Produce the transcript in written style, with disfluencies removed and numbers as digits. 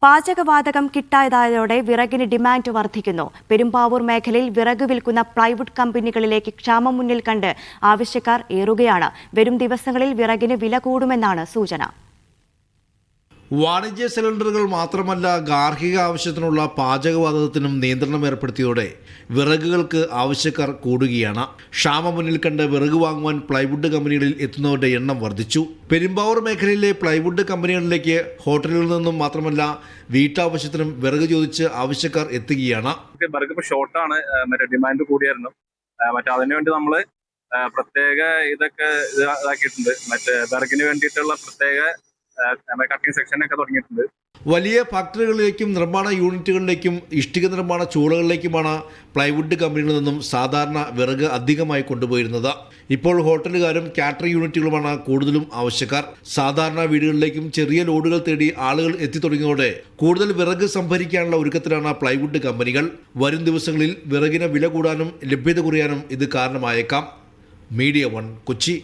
പാചകവാതകം കിട്ടാതായതോടെ വിറകിന് demand വർദ്ധിക്കുന്നു. പെരുമ്പാവൂർ മേഖലയിൽ വിറക് വിൽക്കുന്ന പ്ലൈവുഡ് കമ്പനികളിലേക്ക് ക്ഷാമം മുന്നിൽ കണ്ട് ആവശ്യക്കാർ ഏറുകയാണ്. വരും ദിവസങ്ങളിൽ വിറകിന് വില കൂടുമെന്നാണ് സൂചന. വാണിജ്യ സിലിണ്ടറുകൾ മാത്രമല്ല, ഗാർഹിക ആവശ്യത്തിനുള്ള പാചകവാതകത്തിനും നിയന്ത്രണം ഏർപ്പെടുത്തിയോടെ വിറകുകൾക്ക് ആവശ്യക്കാർ കൂടുകയാണ്. ക്ഷാമം മുന്നിൽ കണ്ട് വിറക് വാങ്ങുവാൻ പ്ലൈവുഡ് കമ്പനികളിൽ എത്തുന്നവരുടെ എണ്ണം വർദ്ധിച്ചു. പെരുമ്പാവൂർ മേഖലയിലെ പ്ലൈവുഡ് കമ്പനികളിലേക്ക് ഹോട്ടലുകളിൽ നിന്നും മാത്രമല്ല, വീട്ടാവശ്യത്തിനും വിറക് ചോദിച്ച് ആവശ്യക്കാർ എത്തുകയാണ്. വിറക് ഇപ്പോൾ ഷോർട്ടാണ്, ഡിമാൻഡ് കൂടിയായിരുന്നു. അതിനുവേണ്ടി നമ്മൾ പ്രത്യേക ഇതാക്കിയിട്ടുണ്ട്. വിറകിന് വേണ്ടിയിട്ടുള്ള പ്രത്യേക കട്ടിംഗ് സെക്ഷനൊക്കെ തുടങ്ങിയിട്ടുണ്ട്. വലിയ ഫാക്ടറികളിലേക്കും നിർമ്മാണ യൂണിറ്റുകളിലേക്കും ഇഷ്ടിക നിർമ്മാണ ചൂളകളിലേക്കുമാണ് പ്ലൈവുഡ് കമ്പനികളിൽ നിന്നും സാധാരണ വിറക് അധികമായി കൊണ്ടുപോയിരുന്നത്. ഇപ്പോൾ ഹോട്ടലുകാരും കാറ്ററിംഗ് യൂണിറ്റുകളുമാണ് കൂടുതലും ആവശ്യക്കാർ. സാധാരണ വീടുകളിലേക്കും ചെറിയ ലോഡുകൾ തേടി ആളുകൾ എത്തിത്തുടങ്ങിയതോടെ കൂടുതൽ വിറക് സംഭരിക്കാനുള്ള ഒരുക്കത്തിലാണ് പ്ലൈവുഡ് കമ്പനികൾ. വരും ദിവസങ്ങളിൽ വിറകിന് വില കൂടാനും ലഭ്യത കുറയാനും ഇത് കാരണമായേക്കാം. മീഡിയ 1 കൊച്ചി.